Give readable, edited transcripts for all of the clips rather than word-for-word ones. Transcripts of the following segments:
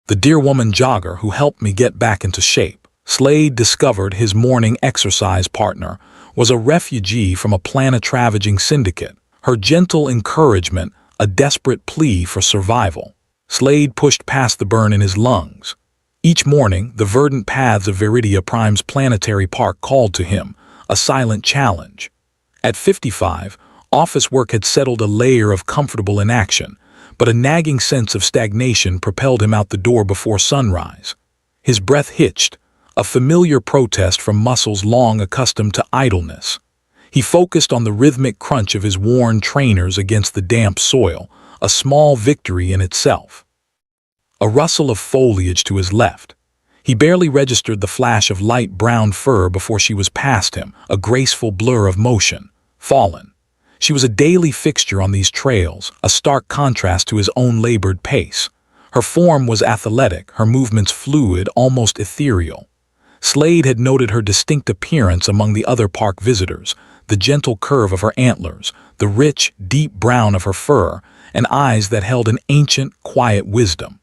the dear woman jogger who helped me get back into shape. Slade discovered his morning exercise partner was a refugee from a planet-ravaging syndicate. Her gentle encouragement, a desperate plea for survival. Slade pushed past the burn in his lungs. Each morning, the verdant paths of Viridia Prime's planetary park called to him, a silent challenge. At 55, office work had settled a layer of comfortable inaction, but a nagging sense of stagnation propelled him out the door before sunrise. His breath hitched, a familiar protest from muscles long accustomed to idleness. He focused on the rhythmic crunch of his worn trainers against the damp soil, a small victory in itself. A rustle of foliage to his left. He barely registered the flash of light brown fur before she was past him, a graceful blur of motion. Fallen. She was a daily fixture on these trails, a stark contrast to his own labored pace. Her form was athletic, her movements fluid, almost ethereal. Slade had noted her distinct appearance among the other park visitors, the gentle curve of her antlers, the rich, deep brown of her fur, and eyes that held an ancient, quiet wisdom.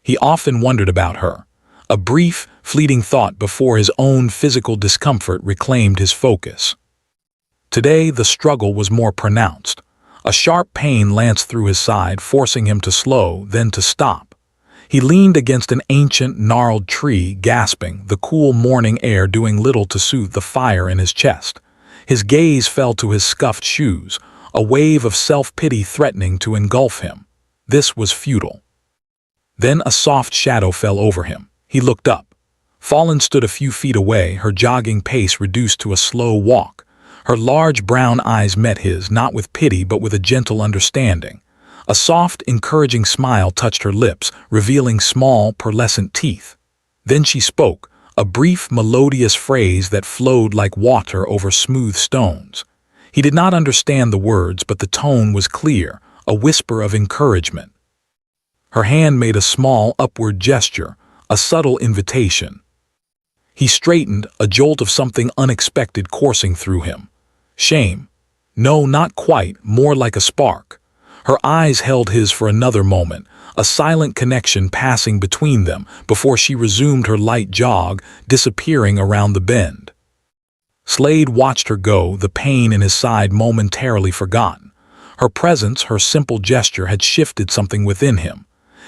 He often wondered about her. A brief, fleeting thought before his own physical discomfort reclaimed his focus. Today, the struggle was more pronounced. A sharp pain lanced through his side, forcing him to slow, then to stop. He leaned against an ancient, gnarled tree, gasping, the cool morning air doing little to soothe the fire in his chest. His gaze fell to his scuffed shoes, a wave of self-pity threatening to engulf him. This was futile. Then a soft shadow fell over him. He looked up. Fallen stood a few feet away, her jogging pace reduced to a slow walk. Her large brown eyes met his, not with pity but with a gentle understanding. A soft, encouraging smile touched her lips, revealing small, pearlescent teeth. Then she spoke, a brief, melodious phrase that flowed like water over smooth stones. He did not understand the words, but the tone was clear, a whisper of encouragement. Her hand made a small, upward gesture, a subtle invitation. He straightened, a jolt of something unexpected coursing through him. Shame. No, not quite, more like a spark. Her eyes held his for another moment, a silent connection passing between them before she resumed her light jog, disappearing around the bend. Slade watched her go, the pain in his side momentarily forgotten. Her presence, her simple gesture had shifted something within him.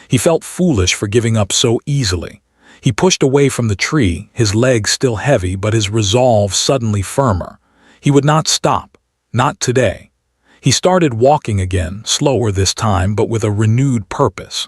He felt foolish for giving up so easily. He pushed away from the tree, his legs still heavy but his resolve suddenly firmer. He would not stop, not today. He started walking again, slower this time but with a renewed purpose.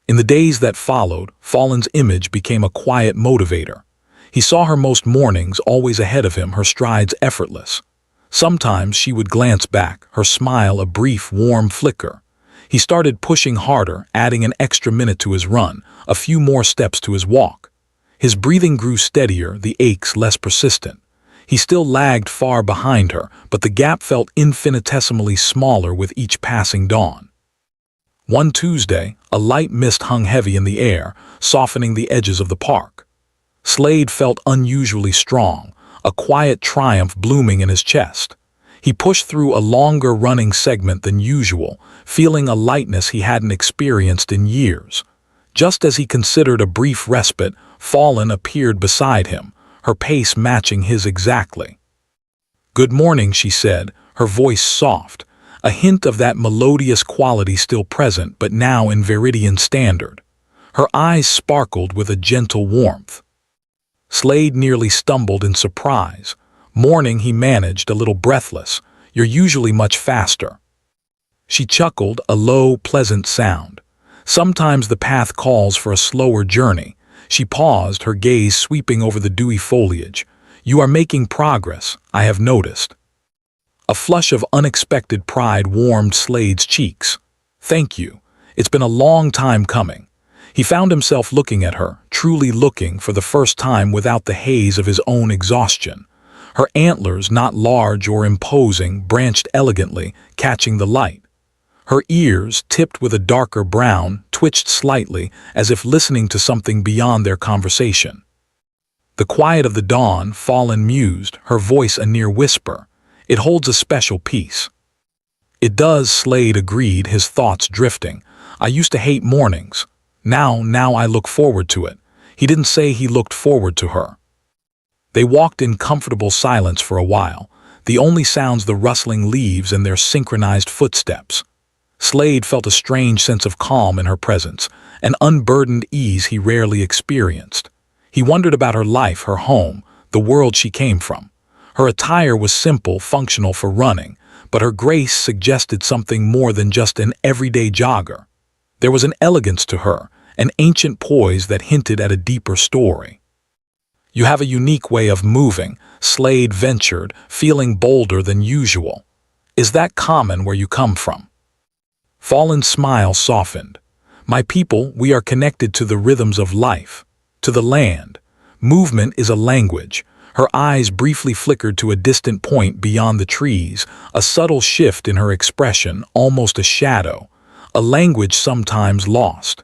In the days that followed, Fallen's image became a quiet motivator. He saw her most mornings, always ahead of him, her strides effortless. Sometimes she would glance back, her smile a brief, warm flicker. He started pushing harder, adding an extra minute to his run, a few more steps to his walk. His breathing grew steadier, the aches less persistent. He still lagged far behind her, but the gap felt infinitesimally smaller with each passing dawn. One Tuesday, a light mist hung heavy in the air, softening the edges of the park. Slade felt unusually strong, a quiet triumph blooming in his chest. He pushed through a longer running segment than usual, feeling a lightness he hadn't experienced in years. Just as he considered a brief respite, Fallen appeared beside him, her pace matching his exactly. "Good morning," she said, her voice soft, a hint of that melodious quality still present but now in Viridian standard. Her eyes sparkled with a gentle warmth. Slade nearly stumbled in surprise. "Morning," he managed, a little breathless. "You're usually much faster." She chuckled, a low, pleasant sound. "Sometimes the path calls for a slower journey." She paused, her gaze sweeping over the dewy foliage. "You are making progress, I have noticed." A flush of unexpected pride warmed Slade's cheeks. "Thank you. It's been a long time coming." He found himself looking at her, truly looking for the first time without the haze of his own exhaustion. Her antlers, not large or imposing, branched elegantly, catching the light. Her ears, tipped with a darker brown, twitched slightly, as if listening to something beyond their conversation. The quiet of the dawn, Fallen mused, her voice a near whisper. "It holds a special peace." "It does," Slade agreed, his thoughts drifting. "I used to hate mornings. Now I look forward to it." He didn't say he looked forward to her. They walked in comfortable silence for a while, the only sounds the rustling leaves and their synchronized footsteps. Slade felt a strange sense of calm in her presence, an unburdened ease he rarely experienced. He wondered about her life, her home, the world she came from. Her attire was simple, functional for running, but her grace suggested something more than just an everyday jogger. There was an elegance to her, an ancient poise that hinted at a deeper story. "You have a unique way of moving," Slade ventured, feeling bolder than usual. "Is that common where you come from?" Fallen's smile softened. "My people, we are connected to the rhythms of life, to the land. Movement is a language." Her eyes briefly flickered to a distant point beyond the trees, a subtle shift in her expression, almost a shadow, a language sometimes lost.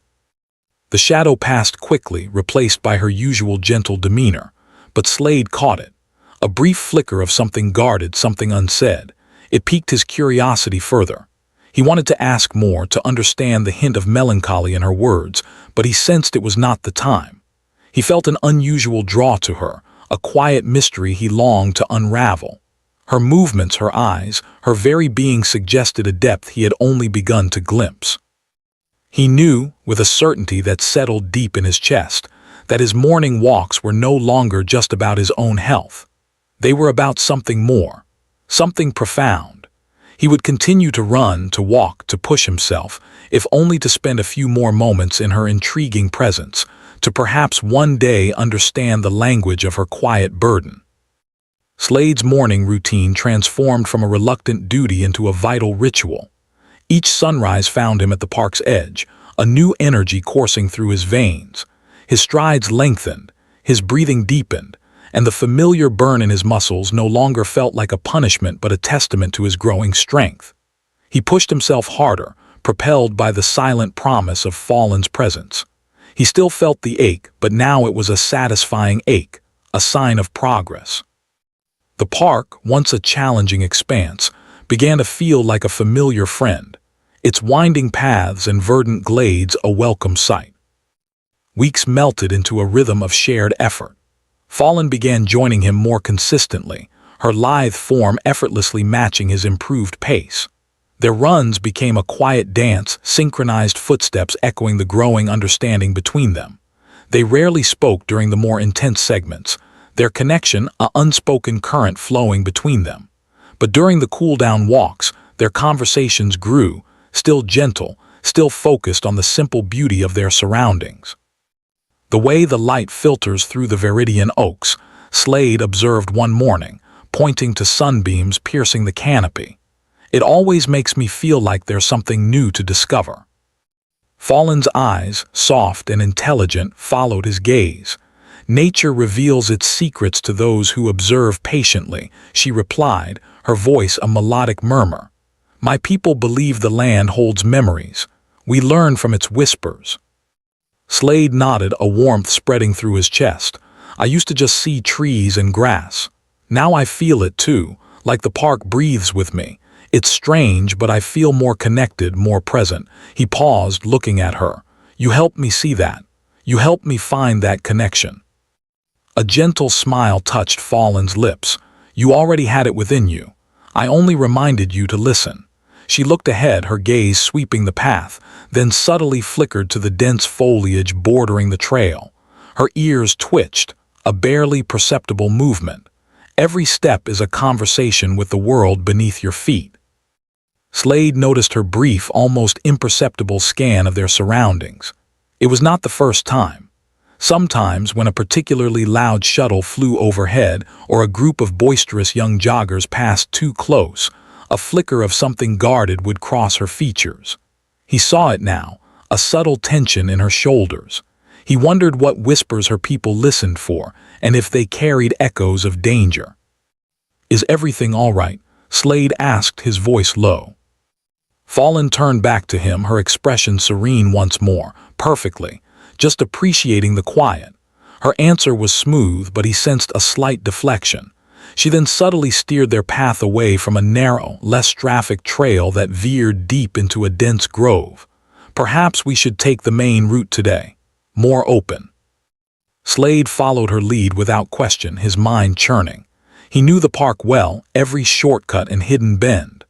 The shadow passed quickly, replaced by her usual gentle demeanor, but Slade caught it. A brief flicker of something guarded, something unsaid. It piqued his curiosity further. He wanted to ask more, to understand the hint of melancholy in her words, but he sensed it was not the time. He felt an unusual draw to her, a quiet mystery he longed to unravel. Her movements, her eyes, her very being suggested a depth he had only begun to glimpse. He knew, with a certainty that settled deep in his chest, that his morning walks were no longer just about his own health. They were about something more, something profound. He would continue to run, to walk, to push himself, if only to spend a few more moments in her intriguing presence, to perhaps one day understand the language of her quiet burden. Slade's morning routine transformed from a reluctant duty into a vital ritual. Each sunrise found him at the park's edge, a new energy coursing through his veins. His strides lengthened, his breathing deepened, and the familiar burn in his muscles no longer felt like a punishment but a testament to his growing strength. He pushed himself harder, propelled by the silent promise of Fallen's presence. He still felt the ache, but now it was a satisfying ache, a sign of progress. The park, once a challenging expanse, began to feel like a familiar friend, its winding paths and verdant glades a welcome sight. Weeks melted into a rhythm of shared effort. Fallen began joining him more consistently, her lithe form effortlessly matching his improved pace. Their runs became a quiet dance, synchronized footsteps echoing the growing understanding between them. They rarely spoke during the more intense segments, their connection an unspoken current flowing between them. But during the cool-down walks, their conversations grew, still gentle, still focused on the simple beauty of their surroundings. The way the light filters through the Viridian oaks, Slade observed one morning, pointing to sunbeams piercing the canopy. "It always makes me feel like there's something new to discover." Fallen's eyes, soft and intelligent, followed his gaze. "Nature reveals its secrets to those who observe patiently," she replied, her voice a melodic murmur. "My people believe the land holds memories. We learn from its whispers." Slade nodded, a warmth spreading through his chest. "I used to just see trees and grass. Now I feel it too, like the park breathes with me. It's strange, but I feel more connected, more present." He paused, looking at her. "You helped me see that. You helped me find that connection." A gentle smile touched Fallen's lips. "You already had it within you. I only reminded you to listen." She looked ahead, her gaze sweeping the path, then subtly flickered to the dense foliage bordering the trail. Her ears twitched, a barely perceptible movement. Every step is a conversation with the world beneath your feet. Slade noticed her brief, almost imperceptible scan of their surroundings. It was not the first time. Sometimes, when a particularly loud shuttle flew overhead or a group of boisterous young joggers passed too close, a flicker of something guarded would cross her features. He saw it now, a subtle tension in her shoulders. He wondered what whispers her people listened for, and if they carried echoes of danger. "Is everything all right?" Slade asked, his voice low. Fallen turned back to him, her expression serene once more. "Perfectly, just appreciating the quiet." Her answer was smooth, but he sensed a slight deflection. She then subtly steered their path away from a narrow, less trafficked trail that veered deep into a dense grove. Perhaps we should take the main route today. More open. Slade followed her lead without question, his mind churning. He knew the park well, every shortcut and hidden bend.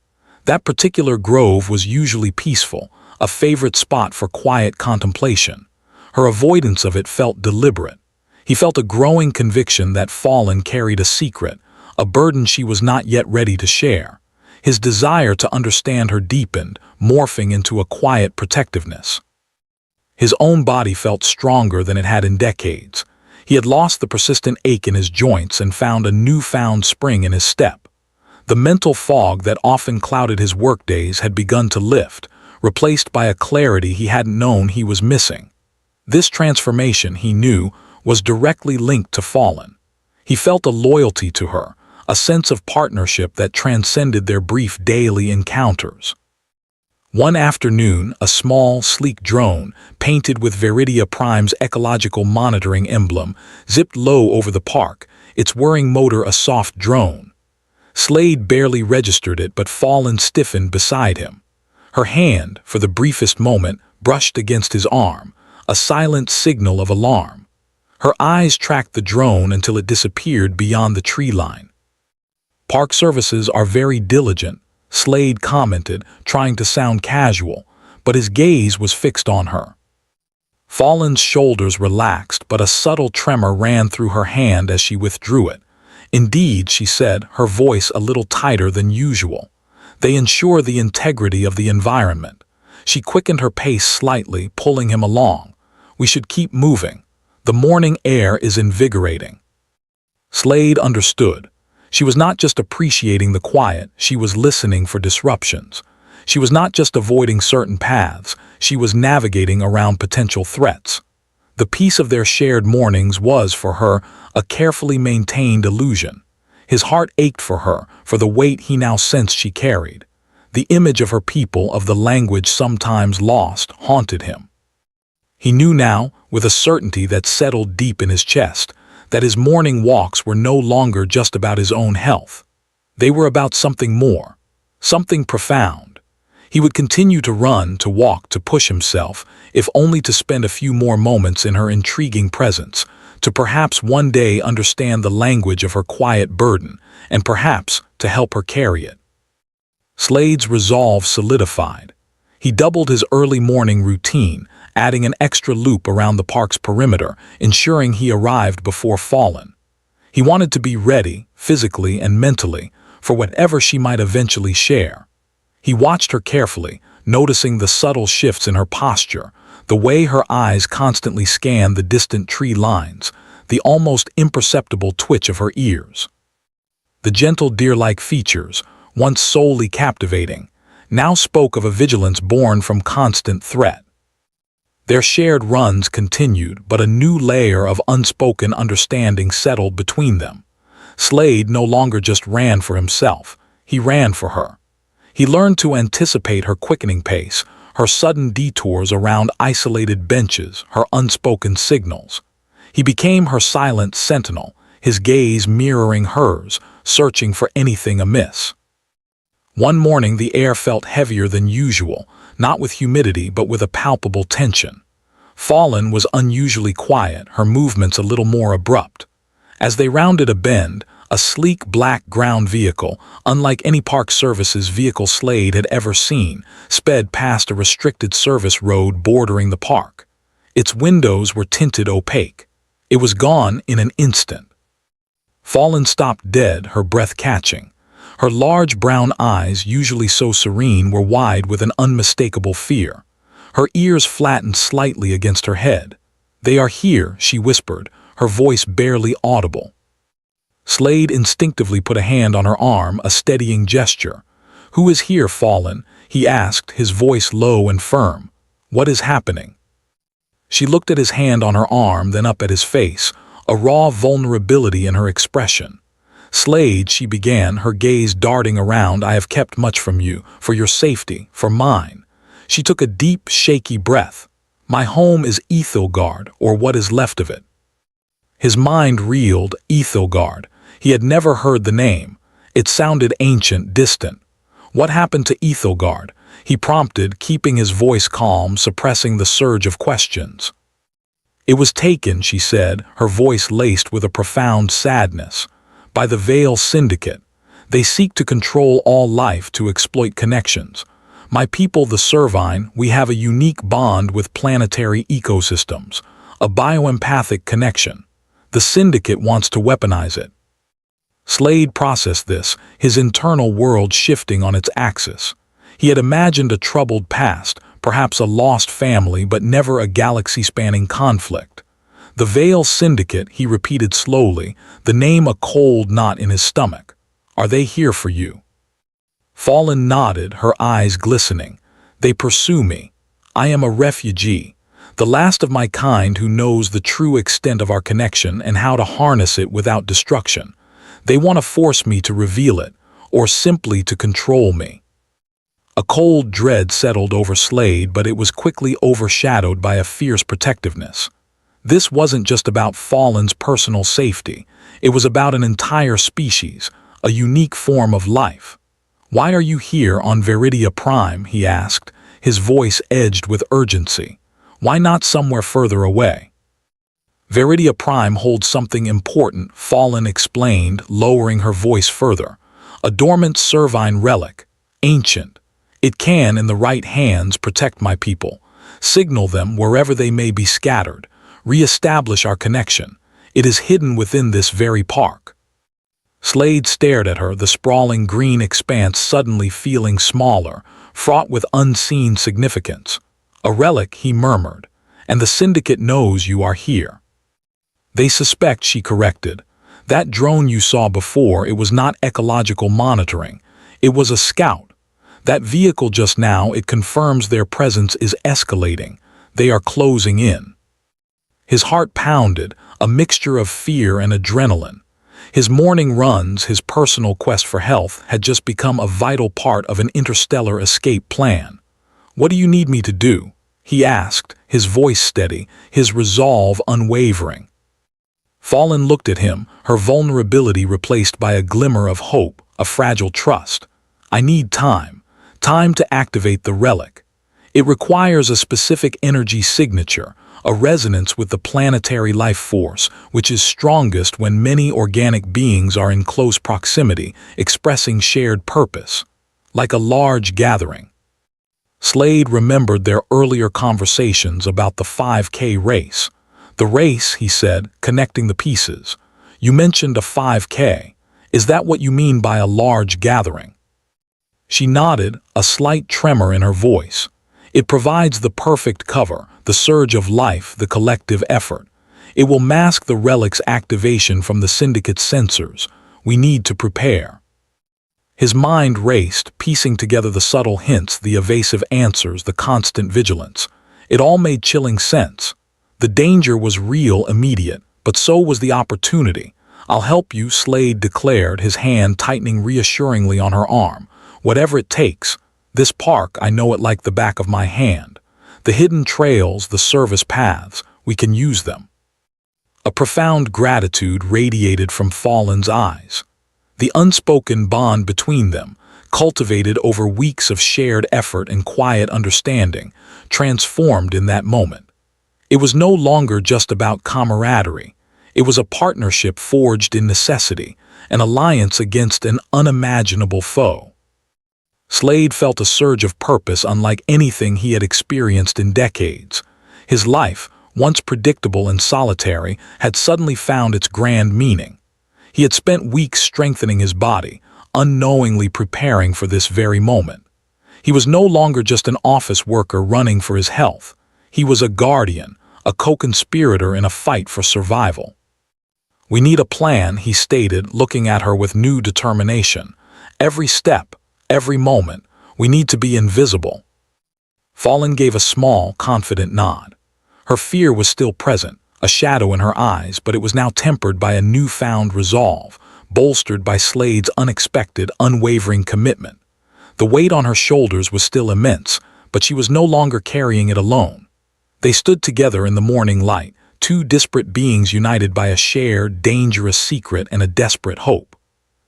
That particular grove was usually peaceful, a favorite spot for quiet contemplation. Her avoidance of it felt deliberate. He felt a growing conviction that Fallen carried a secret, a burden she was not yet ready to share. His desire to understand her deepened, morphing into a quiet protectiveness. His own body felt stronger than it had in decades. He had lost the persistent ache in his joints and found a newfound spring in his step. The mental fog that often clouded his workdays had begun to lift, replaced by a clarity he hadn't known he was missing. This transformation, he knew, was directly linked to Fallen. He felt a loyalty to her, a sense of partnership that transcended their brief daily encounters. One afternoon, a small, sleek drone, painted with Veridia Prime's ecological monitoring emblem, zipped low over the park, its whirring motor a soft drone. Slade barely registered it, but Fallen stiffened beside him. Her hand, for the briefest moment, brushed against his arm, a silent signal of alarm. Her eyes tracked the drone until it disappeared beyond the tree line. "Park services are very diligent," Slade commented, trying to sound casual, but his gaze was fixed on her. Fallen's shoulders relaxed, but a subtle tremor ran through her hand as she withdrew it. "Indeed," she said, her voice a little tighter than usual. "They ensure the integrity of the environment." She quickened her pace slightly, pulling him along. "We should keep moving. The morning air is invigorating." Slade understood. She was not just appreciating the quiet, she was listening for disruptions. She was not just avoiding certain paths, she was navigating around potential threats. The peace of their shared mornings was, for her, a carefully maintained illusion. His heart ached for her, for the weight he now sensed she carried. The image of her people, of the language sometimes lost, haunted him. He knew now, with a certainty that settled deep in his chest, that his morning walks were no longer just about his own health. They were about something more, something profound. He would continue to run, to walk, to push himself, if only to spend a few more moments in her intriguing presence, to perhaps one day understand the language of her quiet burden, and perhaps to help her carry it. Slade's resolve solidified. He doubled his early morning routine, adding an extra loop around the park's perimeter, ensuring he arrived before Fallen. He wanted to be ready, physically and mentally, for whatever she might eventually share. He watched her carefully, noticing the subtle shifts in her posture, the way her eyes constantly scanned the distant tree lines, the almost imperceptible twitch of her ears. The gentle deer-like features, once solely captivating, now spoke of a vigilance born from constant threat. Their shared runs continued, but a new layer of unspoken understanding settled between them. Slade no longer just ran for himself, he ran for her. He learned to anticipate her quickening pace, her sudden detours around isolated benches, her unspoken signals. He became her silent sentinel, his gaze mirroring hers, searching for anything amiss. One morning the air felt heavier than usual, not with humidity but with a palpable tension. Fallen was unusually quiet, her movements a little more abrupt. As they rounded a bend, a sleek black ground vehicle, unlike any Park Services vehicle Slade had ever seen, sped past a restricted service road bordering the park. Its windows were tinted opaque. It was gone in an instant. Fallen stopped dead, her breath catching. Her large brown eyes, usually so serene, were wide with an unmistakable fear. Her ears flattened slightly against her head. "They are here," she whispered, her voice barely audible. Slade instinctively put a hand on her arm, a steadying gesture. "Who is here, Fallen?" he asked, his voice low and firm. "What is happening?" She looked at his hand on her arm, then up at his face, a raw vulnerability in her expression. "Slade," she began, her gaze darting around, "I have kept much from you, for your safety, for mine." She took a deep, shaky breath. "My home is Ethelgard, or what is left of it." His mind reeled. Ethelgard. He had never heard the name. It sounded ancient, distant. What happened to Ethelgard? he prompted, keeping his voice calm, suppressing the surge of questions. "It was taken," she said, her voice laced with a profound sadness, "by the Veil Syndicate. They seek to control all life, to exploit connections. My people, the Servine, we have a unique bond with planetary ecosystems, a bioempathic connection. The Syndicate wants to weaponize it." Slade processed this, his internal world shifting on its axis. He had imagined a troubled past, perhaps a lost family, but never a galaxy-spanning conflict. "The Veil Syndicate," he repeated slowly, the name a cold knot in his stomach. "Are they here for you?" Fallen nodded, her eyes glistening. "They pursue me. I am a refugee, the last of my kind who knows the true extent of our connection and how to harness it without destruction. They want to force me to reveal it, or simply to control me." A cold dread settled over Slade, but it was quickly overshadowed by a fierce protectiveness. This wasn't just about Fallen's personal safety. It was about an entire species, a unique form of life. "Why are you here on Veridia Prime?" he asked, his voice edged with urgency. "Why not somewhere further away?" "Veridia Prime holds something important," Fallen explained, lowering her voice further. "A dormant Servine relic, ancient. It can, in the right hands, protect my people, signal them wherever they may be scattered, re-establish our connection. It is hidden within this very park." Slade stared at her, the sprawling green expanse suddenly feeling smaller, fraught with unseen significance. "A relic," he murmured, "and the Syndicate knows you are here." "They suspect," she corrected. "That drone you saw before, it was not ecological monitoring. It was a scout. That vehicle just now, it confirms their presence is escalating. They are closing in." His heart pounded, a mixture of fear and adrenaline. His morning runs, his personal quest for health, had just become a vital part of an interstellar escape plan. "What do you need me to do?" he asked, his voice steady, his resolve unwavering. Fallen looked at him, her vulnerability replaced by a glimmer of hope, a fragile trust. "I need time. Time to activate the relic. It requires a specific energy signature, a resonance with the planetary life force, which is strongest when many organic beings are in close proximity, expressing shared purpose. Like a large gathering." Slade remembered their earlier conversations about the 5K race. "The race," he said, connecting the pieces. "You mentioned a 5K. Is that what you mean by a large gathering?" She nodded, a slight tremor in her voice. "It provides the perfect cover, the surge of life, the collective effort. It will mask the relic's activation from the Syndicate's sensors. We need to prepare." His mind raced, piecing together the subtle hints, the evasive answers, the constant vigilance. It all made chilling sense. The danger was real, immediate, but so was the opportunity. "I'll help you," Slade declared, his hand tightening reassuringly on her arm. "Whatever it takes. This park, I know it like the back of my hand. The hidden trails, the service paths, we can use them." A profound gratitude radiated from Fallen's eyes. The unspoken bond between them, cultivated over weeks of shared effort and quiet understanding, transformed in that moment. It was no longer just about camaraderie. It was a partnership forged in necessity, an alliance against an unimaginable foe. Slade felt a surge of purpose unlike anything he had experienced in decades. His life, once predictable and solitary, had suddenly found its grand meaning. He had spent weeks strengthening his body, unknowingly preparing for this very moment. He was no longer just an office worker running for his health. He was a guardian, a co-conspirator in a fight for survival. "We need a plan," he stated, looking at her with new determination. "Every step, every moment, we need to be invisible." Fallen gave a small, confident nod. Her fear was still present, a shadow in her eyes, but it was now tempered by a newfound resolve, bolstered by Slade's unexpected, unwavering commitment. The weight on her shoulders was still immense, but she was no longer carrying it alone. They stood together in the morning light, two disparate beings united by a shared, dangerous secret and a desperate hope.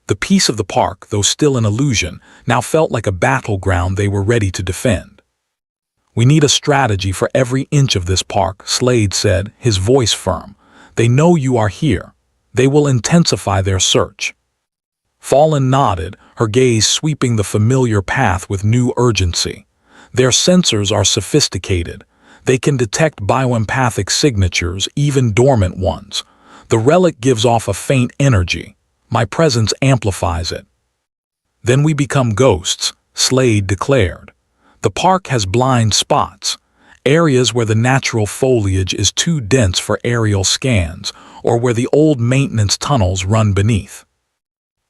The peace of the park, though still an illusion, now felt like a battleground they were ready to defend. "We need a strategy for every inch of this park," Slade said, his voice firm. "They know you are here. They will intensify their search." Fallon nodded, her gaze sweeping the familiar path with new urgency. "Their sensors are sophisticated. They can detect bioempathic signatures, even dormant ones. The relic gives off a faint energy. My presence amplifies it." "Then we become ghosts," Slade declared. "The park has blind spots, areas where the natural foliage is too dense for aerial scans, or where the old maintenance tunnels run beneath."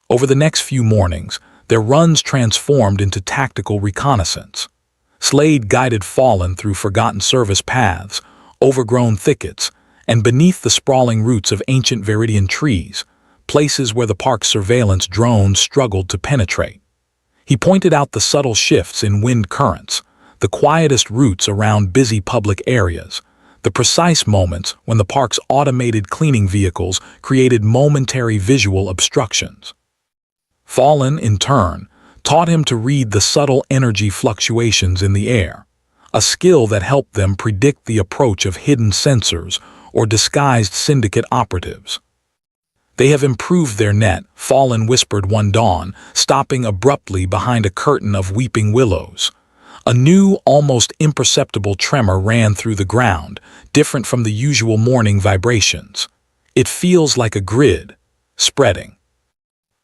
Over the next few mornings, their runs transformed into tactical reconnaissance. Slade guided Fallon through forgotten service paths, overgrown thickets, and beneath the sprawling roots of ancient Viridian trees, places where the park's surveillance drones struggled to penetrate. He pointed out the subtle shifts in wind currents, the quietest routes around busy public areas, the precise moments when the park's automated cleaning vehicles created momentary visual obstructions. Fallon, in turn, taught him to read the subtle energy fluctuations in the air, a skill that helped them predict the approach of hidden sensors or disguised syndicate operatives. "They have improved their net," Fallon whispered one dawn, stopping abruptly behind a curtain of weeping willows. A new, almost imperceptible tremor ran through the ground, different from the usual morning vibrations. "It feels like a grid, spreading."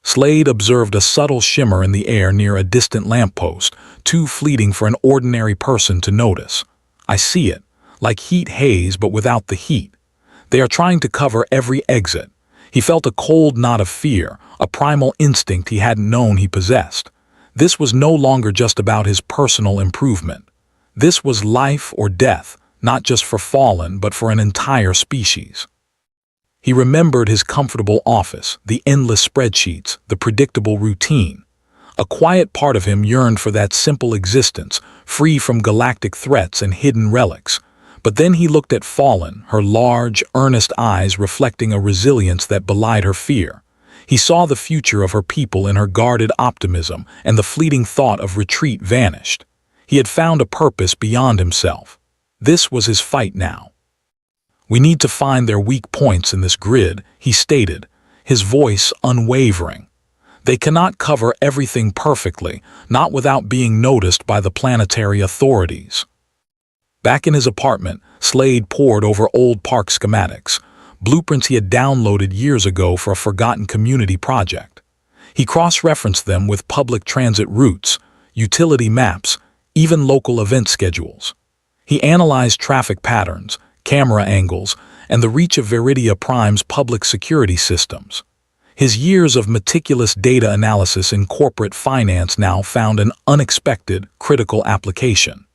Slade observed a subtle shimmer in the air near a distant lamppost, too fleeting for an ordinary person to notice. "I see it, like heat haze but without the heat. They are trying to cover every exit." He felt a cold knot of fear, a primal instinct he hadn't known he possessed. This was no longer just about his personal improvement. This was life or death, not just for Fallon but for an entire species. He remembered his comfortable office, the endless spreadsheets, the predictable routine. A quiet part of him yearned for that simple existence, free from galactic threats and hidden relics. But then he looked at Fallon, her large, earnest eyes reflecting a resilience that belied her fear. He saw the future of her people in her guarded optimism, and the fleeting thought of retreat vanished. He had found a purpose beyond himself. This was his fight now. "We need to find their weak points in this grid," he stated, his voice unwavering. "They cannot cover everything perfectly, not without being noticed by the planetary authorities." Back in his apartment, Slade pored over old park schematics, blueprints he had downloaded years ago for a forgotten community project. He cross-referenced them with public transit routes, utility maps, even local event schedules. He analyzed traffic patterns, camera angles, and the reach of Viridia Prime's public security systems. His years of meticulous data analysis in corporate finance now found an unexpected, critical application.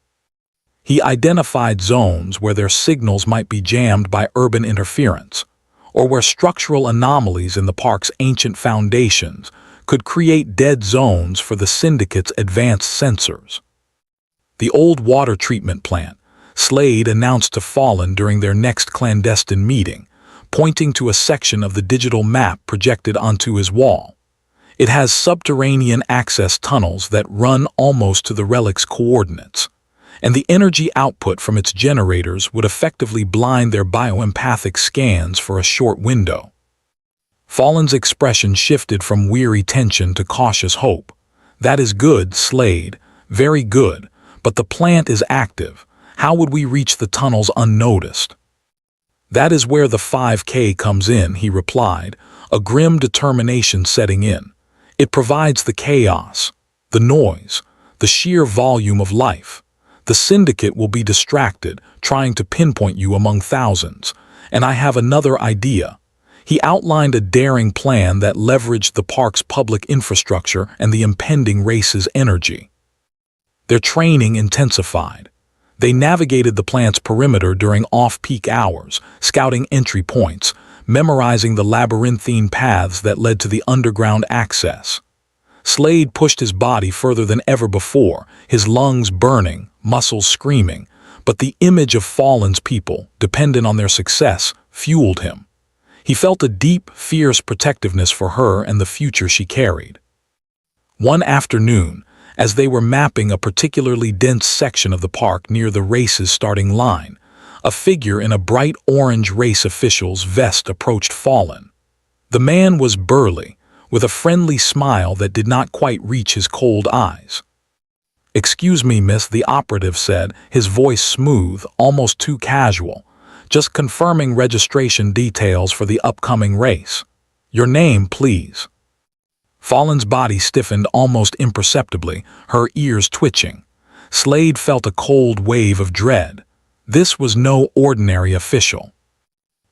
He identified zones where their signals might be jammed by urban interference, or where structural anomalies in the park's ancient foundations could create dead zones for the syndicate's advanced sensors. The old water treatment plant, Slade announced to Fallon during their next clandestine meeting, pointing to a section of the digital map projected onto his wall. "It has subterranean access tunnels that run almost to the relic's coordinates, and the energy output from its generators would effectively blind their bioempathic scans for a short window." Fallon's expression shifted from weary tension to cautious hope. "That is good, Slade, very good, but the plant is active. How would we reach the tunnels unnoticed?" "That is where the 5K comes in," he replied, a grim determination setting in. "It provides the chaos, the noise, the sheer volume of life. The syndicate will be distracted, trying to pinpoint you among thousands. And I have another idea." He outlined a daring plan that leveraged the park's public infrastructure and the impending race's energy. Their training intensified. They navigated the plant's perimeter during off-peak hours, scouting entry points, memorizing the labyrinthine paths that led to the underground access. Slade pushed his body further than ever before, his lungs burning, muscles screaming, but the image of Fallon's people, dependent on their success, fueled him. He felt a deep, fierce protectiveness for her and the future she carried. One afternoon, as they were mapping a particularly dense section of the park near the race's starting line, a figure in a bright orange race official's vest approached Fallon. The man was burly, with a friendly smile that did not quite reach his cold eyes. "Excuse me, miss," the operative said, his voice smooth, almost too casual. "Just confirming registration details for the upcoming race. Your name, please." Fallon's body stiffened almost imperceptibly, her ears twitching. Slade felt a cold wave of dread. This was no ordinary official.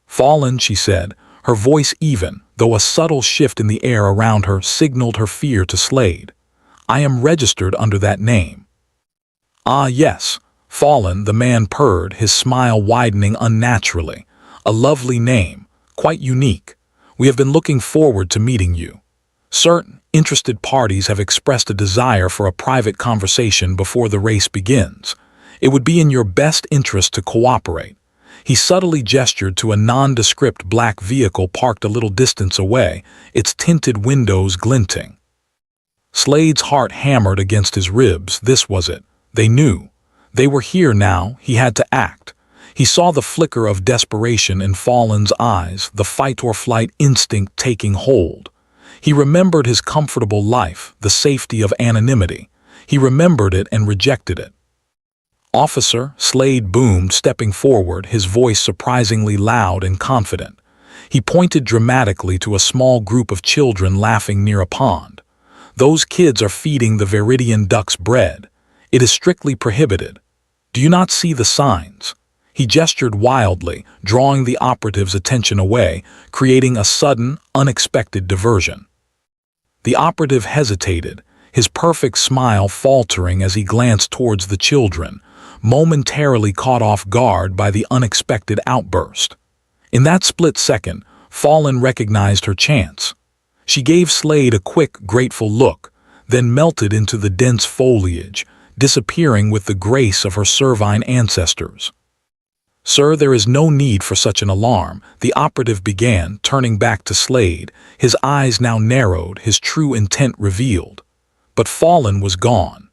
"Fallon," she said, her voice even, though a subtle shift in the air around her signaled her fear to Slade. "I am registered under that name." "Ah, yes, Fallon," the man purred, his smile widening unnaturally. "A lovely name, quite unique. We have been looking forward to meeting you. Certain interested parties have expressed a desire for a private conversation before the race begins. It would be in your best interest to cooperate." He subtly gestured to a nondescript black vehicle parked a little distance away, its tinted windows glinting. Slade's heart hammered against his ribs. This was it. They knew. They were here now. He had to act. He saw the flicker of desperation in Fallon's eyes, the fight-or-flight instinct taking hold. He remembered his comfortable life, the safety of anonymity. He remembered it and rejected it. "Officer," Slade boomed, stepping forward, his voice surprisingly loud and confident. He pointed dramatically to a small group of children laughing near a pond. "Those kids are feeding the Viridian ducks bread. It is strictly prohibited. Do you not see the signs?" He gestured wildly, drawing the operative's attention away, creating a sudden, unexpected diversion. The operative hesitated, his perfect smile faltering as he glanced towards the children, momentarily caught off guard by the unexpected outburst. In that split second, Fallon recognized her chance. She gave Slade a quick, grateful look, then melted into the dense foliage, disappearing with the grace of her Servine ancestors. "Sir, there is no need for such an alarm," the operative began, turning back to Slade, his eyes now narrowed, his true intent revealed. But Fallon was gone.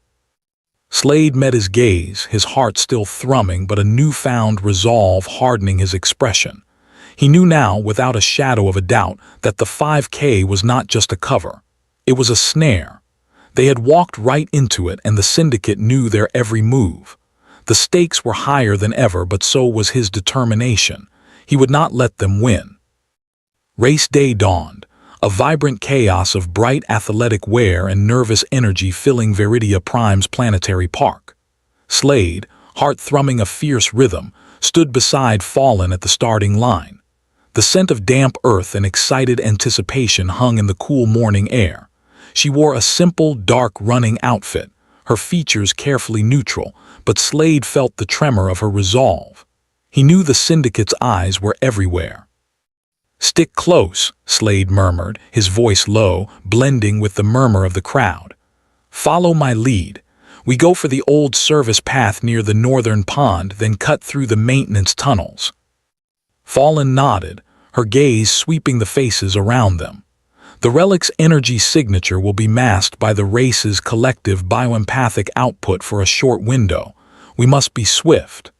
Slade met his gaze, his heart still thrumming but a newfound resolve hardening his expression. He knew now, without a shadow of a doubt, that the 5K was not just a cover. It was a snare. They had walked right into it, and the syndicate knew their every move. The stakes were higher than ever, but so was his determination. He would not let them win. Race day dawned, a vibrant chaos of bright athletic wear and nervous energy filling Viridia Prime's planetary park. Slade, heart thrumming a fierce rhythm, stood beside Fallon at the starting line. The scent of damp earth and excited anticipation hung in the cool morning air. She wore a simple, dark running outfit, her features carefully neutral, but Slade felt the tremor of her resolve. He knew the syndicate's eyes were everywhere. "Stick close," Slade murmured, his voice low, blending with the murmur of the crowd. "Follow my lead. We go for the old service path near the northern pond, then cut through the maintenance tunnels." Fallon nodded, her gaze sweeping the faces around them. The relic's energy signature will be masked by the race's collective bioempathic output for a short window. We must be swift.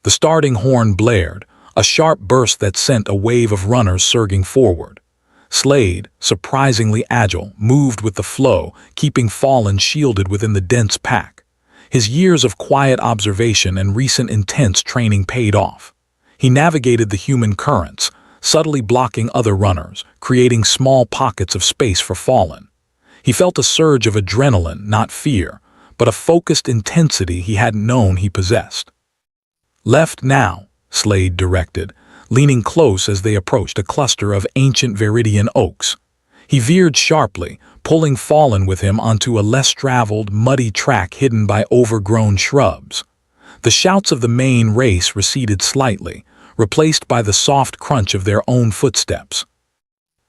The starting horn blared, a sharp burst that sent a wave of runners surging forward. Slade, surprisingly agile, moved with the flow, keeping Fallon shielded within the dense pack. His years of quiet observation and recent intense training paid off. He navigated the human currents, subtly blocking other runners, creating small pockets of space for Fallon. He felt a surge of adrenaline, not fear, but a focused intensity he hadn't known he possessed. "Left now," Slade directed, leaning close as they approached a cluster of ancient Viridian oaks. He veered sharply, pulling Fallon with him onto a less traveled, muddy track hidden by overgrown shrubs. The shouts of the main race receded slightly, replaced by the soft crunch of their own footsteps.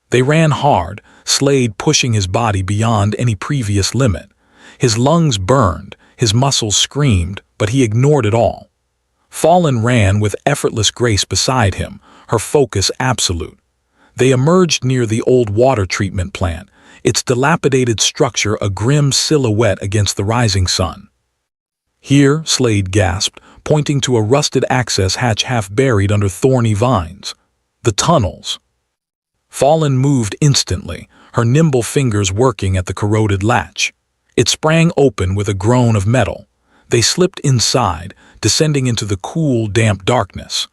They ran hard, Slade pushing his body beyond any previous limit. His lungs burned, his muscles screamed, but he ignored it all. Fallen ran with effortless grace beside him, her focus absolute. They emerged near the old water treatment plant, its dilapidated structure a grim silhouette against the rising sun. "Here," Slade gasped, pointing to a rusted access hatch half buried under thorny vines. "The tunnels." Fallen moved instantly, her nimble fingers working at the corroded latch. It sprang open with a groan of metal. They slipped inside, descending into the cool, damp darkness.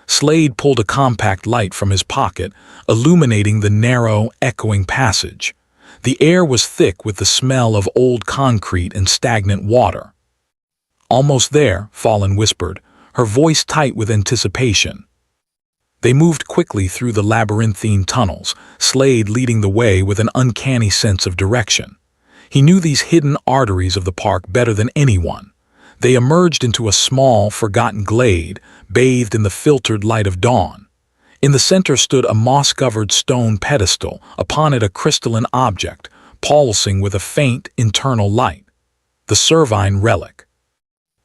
Slade pulled a compact light from his pocket, illuminating the narrow, echoing passage. The air was thick with the smell of old concrete and stagnant water. "Almost there," Fallen whispered, her voice tight with anticipation. They moved quickly through the labyrinthine tunnels, Slade leading the way with an uncanny sense of direction. He knew these hidden arteries of the park better than anyone. They emerged into a small, forgotten glade, bathed in the filtered light of dawn. In the center stood a moss-covered stone pedestal, upon it a crystalline object, pulsing with a faint, internal light. The Servine relic.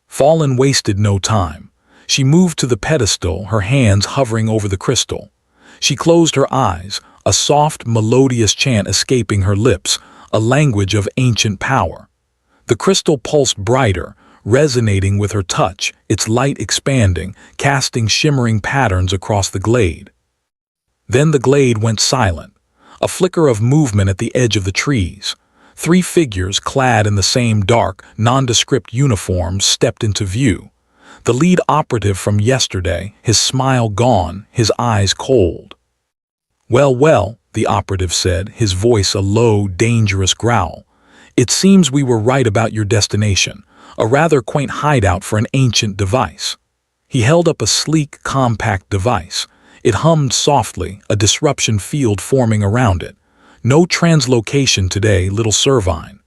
Fallen wasted no time. She moved to the pedestal, her hands hovering over the crystal. She closed her eyes, a soft, melodious chant escaping her lips, a language of ancient power. The crystal pulsed brighter, resonating with her touch, its light expanding, casting shimmering patterns across the glade. Then the glade went silent, a flicker of movement at the edge of the trees. 3 figures clad in the same dark, nondescript uniforms stepped into view. The lead operative from yesterday, his smile gone, his eyes cold. "Well, well," the operative said, his voice a low, dangerous growl. "It seems we were right about your destination. A rather quaint hideout for an ancient device." He held up a sleek, compact device. It hummed softly, a disruption field forming around it. "No translocation today, little Servine."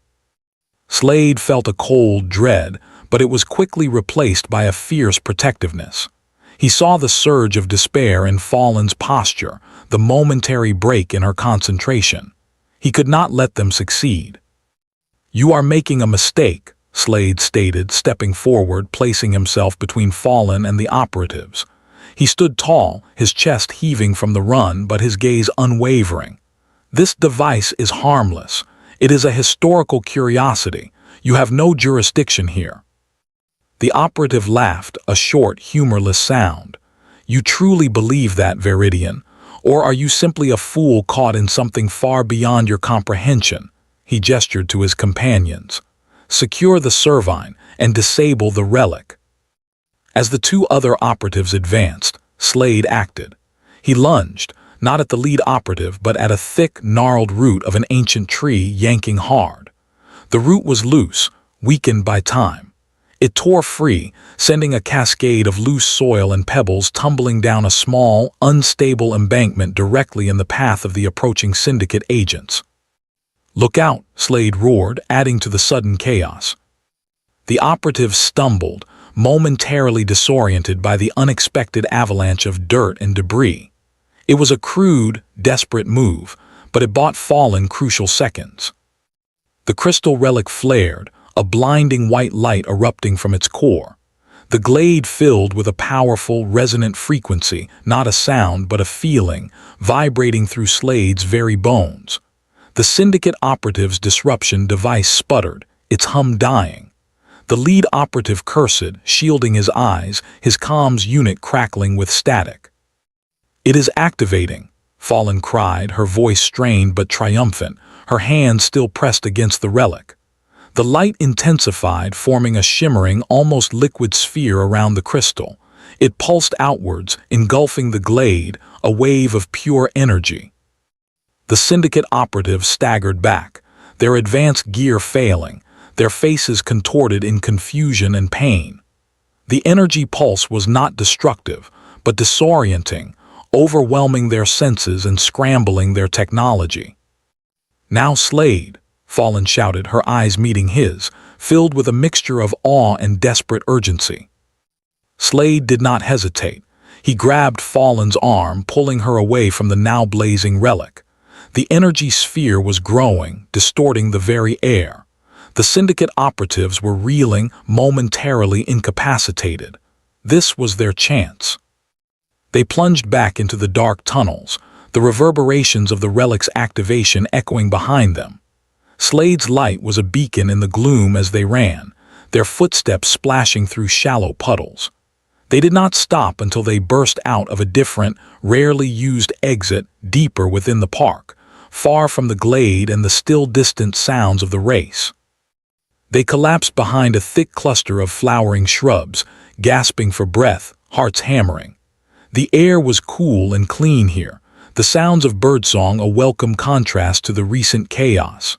Slade felt a cold dread, but it was quickly replaced by a fierce protectiveness. He saw the surge of despair in Fallen's posture, the momentary break in her concentration. He could not let them succeed. "You are making a mistake," Slade stated, stepping forward, placing himself between Fallen and the operatives. He stood tall, his chest heaving from the run, but his gaze unwavering. "This device is harmless. It is a historical curiosity. You have no jurisdiction here." The operative laughed, a short, humorless sound. "You truly believe that, Viridian? Or are you simply a fool caught in something far beyond your comprehension?" He gestured to his companions. "Secure the Servine and disable the relic." As the 2 other operatives advanced, Slade acted. He lunged, not at the lead operative but at a thick, gnarled root of an ancient tree yanking hard. The root was loose, weakened by time. It tore free, sending a cascade of loose soil and pebbles tumbling down a small, unstable embankment directly in the path of the approaching syndicate agents. "Look out," Slade roared, adding to the sudden chaos. The operative stumbled, momentarily disoriented by the unexpected avalanche of dirt and debris. It was a crude, desperate move, but it bought Fallen crucial seconds. The crystal relic flared, a blinding white light erupting from its core. The glade filled with a powerful, resonant frequency, not a sound but a feeling, vibrating through Slade's very bones. The syndicate operative's disruption device sputtered, its hum dying. The lead operative cursed, shielding his eyes, his comms unit crackling with static. "It is activating," Fallen cried, her voice strained but triumphant, her hand still pressed against the relic. The light intensified, forming a shimmering, almost liquid sphere around the crystal. It pulsed outwards, engulfing the glade, a wave of pure energy. The syndicate operatives staggered back, their advanced gear failing, their faces contorted in confusion and pain. The energy pulse was not destructive, but disorienting, overwhelming their senses and scrambling their technology. "Now, Slade," Fallen shouted, her eyes meeting his, filled with a mixture of awe and desperate urgency. Slade did not hesitate. He grabbed Fallen's arm, pulling her away from the now blazing relic. The energy sphere was growing, distorting the very air. The syndicate operatives were reeling, momentarily incapacitated. This was their chance. They plunged back into the dark tunnels, the reverberations of the relic's activation echoing behind them. Slade's light was a beacon in the gloom as they ran, their footsteps splashing through shallow puddles. They did not stop until they burst out of a different, rarely used exit deeper within the park, far from the glade and the still distant sounds of the race. They collapsed behind a thick cluster of flowering shrubs, gasping for breath, hearts hammering. The air was cool and clean here, the sounds of birdsong a welcome contrast to the recent chaos.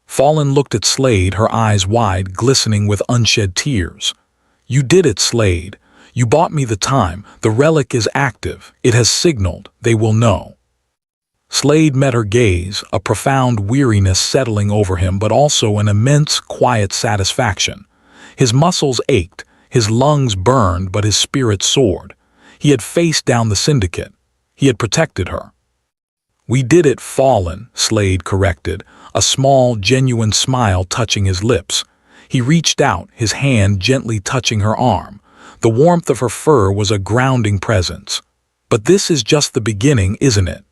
Fallen looked at Slade, her eyes wide, glistening with unshed tears. "You did it, Slade. You bought me the time. The relic is active. It has signaled. They will know." Slade met her gaze, a profound weariness settling over him, but also an immense, quiet satisfaction. His muscles ached, his lungs burned, but his spirit soared. He had faced down the syndicate. He had protected her. "We did it, Fallen," Slade corrected, a small, genuine smile touching his lips. He reached out, his hand gently touching her arm. The warmth of her fur was a grounding presence. "But this is just the beginning, isn't it?"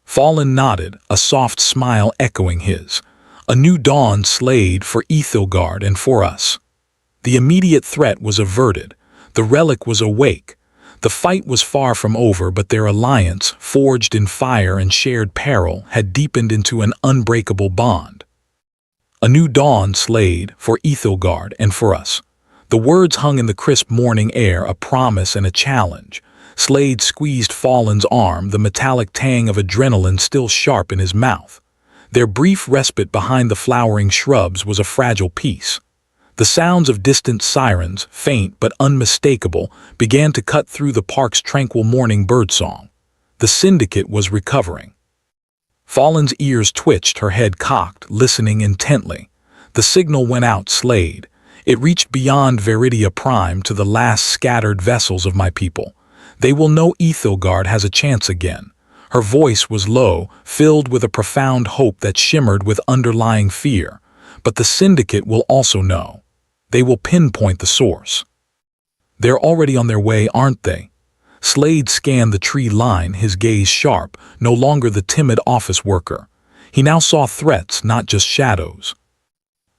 Fallen nodded, a soft smile echoing his. "A new dawn, Slade, for Ethelgard and for us." The immediate threat was averted. The relic was awake. The fight was far from over, but their alliance, forged in fire and shared peril, had deepened into an unbreakable bond. "A new dawn, Slade, for Ethelgard and for us." The words hung in the crisp morning air, a promise and a challenge. Slade squeezed Fallen's arm, the metallic tang of adrenaline still sharp in his mouth. Their brief respite behind the flowering shrubs was a fragile peace. The sounds of distant sirens, faint but unmistakable, began to cut through the park's tranquil morning birdsong. The syndicate was recovering. Fallen's ears twitched, her head cocked, listening intently. The signal went out, Slade. It reached beyond Veridia Prime to the last scattered vessels of my people. They will know Ethelgard has a chance again. Her voice was low, filled with a profound hope that shimmered with underlying fear. But the syndicate will also know. They will pinpoint the source. "They're already on their way, aren't they?" Slade scanned the tree line, his gaze sharp, no longer the timid office worker. He now saw threats, not just shadows.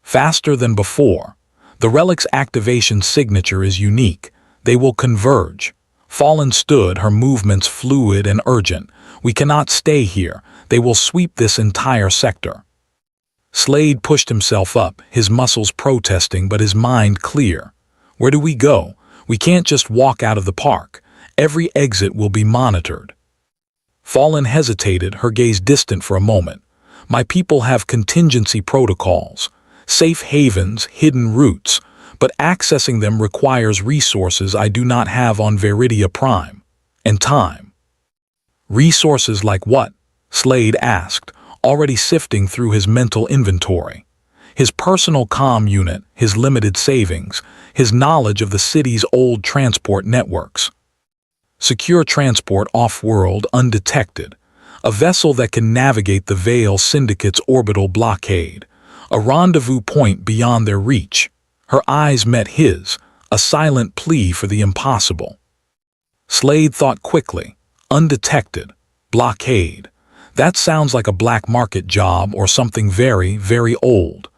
Faster than before. The relic's activation signature is unique. They will converge. Fallen stood, her movements fluid and urgent. "We cannot stay here. They will sweep this entire sector." Slade pushed himself up, his muscles protesting but his mind clear. "Where do we go? We can't just walk out of the park. Every exit will be monitored." Fallen hesitated, her gaze distant for a moment. "My people have contingency protocols, safe havens, hidden routes, but accessing them requires resources I do not have on Veridia Prime. And time." "Resources like what?" Slade asked, already sifting through his mental inventory. His personal comm unit, his limited savings, his knowledge of the city's old transport networks. Secure transport off-world, undetected. A vessel that can navigate the Veil Syndicate's orbital blockade. A rendezvous point beyond their reach. Her eyes met his, a silent plea for the impossible. Slade thought quickly. Undetected. Blockade. That sounds like a black market job or something very, very old.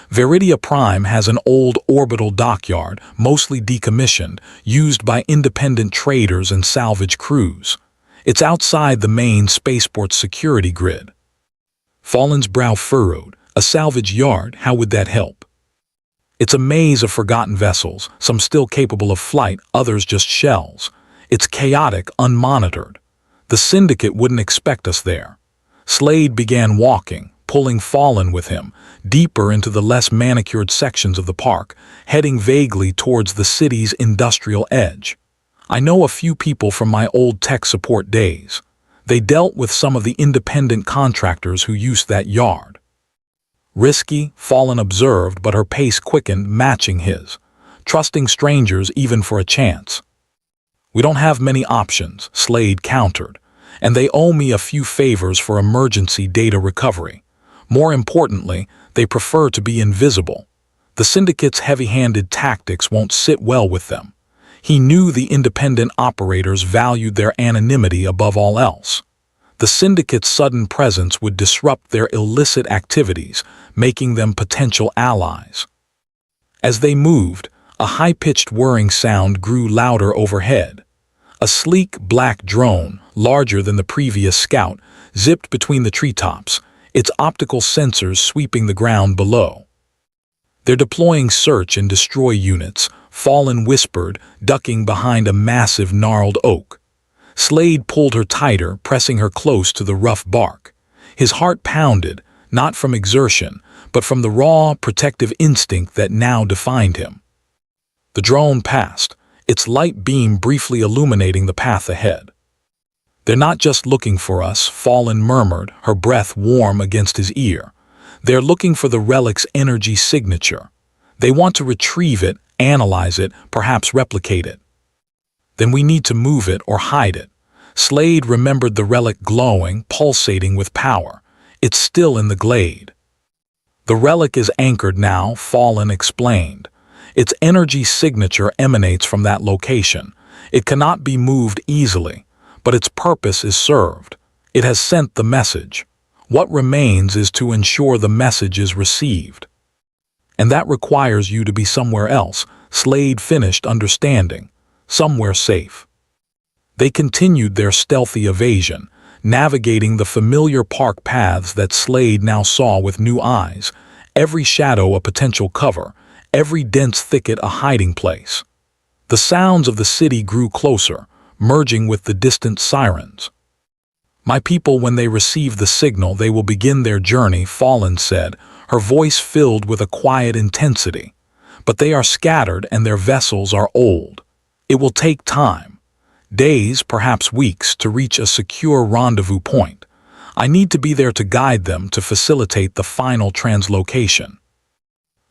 Veridia Prime has an old orbital dockyard, mostly decommissioned, used by independent traders and salvage crews. It's outside the main spaceport security grid. Fallen's brow furrowed. A salvage yard, how would that help? It's a maze of forgotten vessels, some still capable of flight, others just shells. It's chaotic, unmonitored. The syndicate wouldn't expect us there. Slade began walking, pulling Fallen with him, deeper into the less manicured sections of the park, heading vaguely towards the city's industrial edge. "I know a few people from my old tech support days. They dealt with some of the independent contractors who used that yard." Risky, Fallen observed, but her pace quickened, matching his. Trusting strangers even for a chance. "We don't have many options," Slade countered. "And they owe me a few favors for emergency data recovery. More importantly, they prefer to be invisible. The syndicate's heavy-handed tactics won't sit well with them." He knew the independent operators valued their anonymity above all else. The syndicate's sudden presence would disrupt their illicit activities, making them potential allies. As they moved, a high-pitched whirring sound grew louder overhead. A sleek black drone, larger than the previous Scout, zipped between the treetops, its optical sensors sweeping the ground below. "They're deploying search and destroy units," Fallen whispered, ducking behind a massive gnarled oak. Slade pulled her tighter, pressing her close to the rough bark. His heart pounded, not from exertion, but from the raw, protective instinct that now defined him. The drone passed, its light beam briefly illuminating the path ahead. "They're not just looking for us," Fallen murmured, her breath warm against his ear. "They're looking for the relic's energy signature. They want to retrieve it, analyze it, perhaps replicate it. Then we need to move it or hide it." Slade remembered the relic glowing, pulsating with power. "It's still in the glade." "The relic is anchored now," Fallen explained. "Its energy signature emanates from that location. It cannot be moved easily, but its purpose is served. It has sent the message. What remains is to ensure the message is received. And that requires you to be somewhere else," Slade finished, understanding. "Somewhere safe." They continued their stealthy evasion, navigating the familiar park paths that Slade now saw with new eyes, every shadow a potential cover, every dense thicket a hiding place. The sounds of the city grew closer, merging with the distant sirens. "My people, when they receive the signal, they will begin their journey," Fallen said, her voice filled with a quiet intensity. "But they are scattered and their vessels are old. It will take time. Days, perhaps weeks, to reach a secure rendezvous point. I need to be there to guide them, to facilitate the final translocation.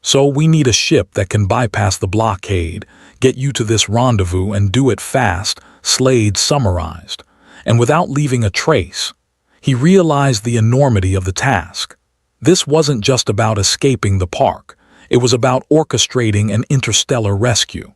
So we need a ship that can bypass the blockade, get you to this rendezvous and do it fast," Slade summarized. And without leaving a trace, he realized the enormity of the task. This wasn't just about escaping the park. It was about orchestrating an interstellar rescue.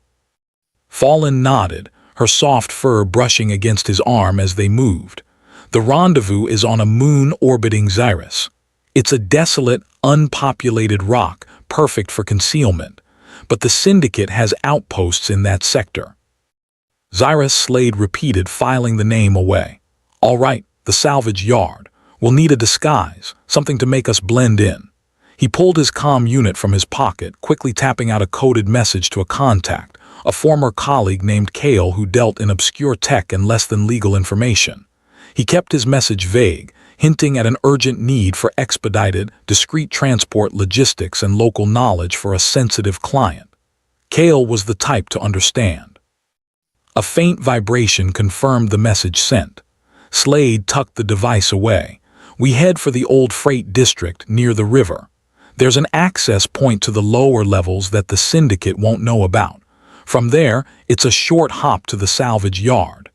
Fallen nodded, her soft fur brushing against his arm as they moved. "The rendezvous is on a moon orbiting Xyris. It's a desolate, unpopulated rock, perfect for concealment, but the Syndicate has outposts in that sector." "Xyris," Slade repeated, filing the name away. "All right, the salvage yard. We'll need a disguise, something to make us blend in." He pulled his comm unit from his pocket, quickly tapping out a coded message to a contact, a former colleague named Kale who dealt in obscure tech and less than legal information. He kept his message vague, hinting at an urgent need for expedited, discreet transport logistics and local knowledge for a sensitive client. Kale was the type to understand. A faint vibration confirmed the message sent. Slade tucked the device away. "We head for the old freight district near the river. There's an access point to the lower levels that the Syndicate won't know about. From there, it's a short hop to the salvage yard."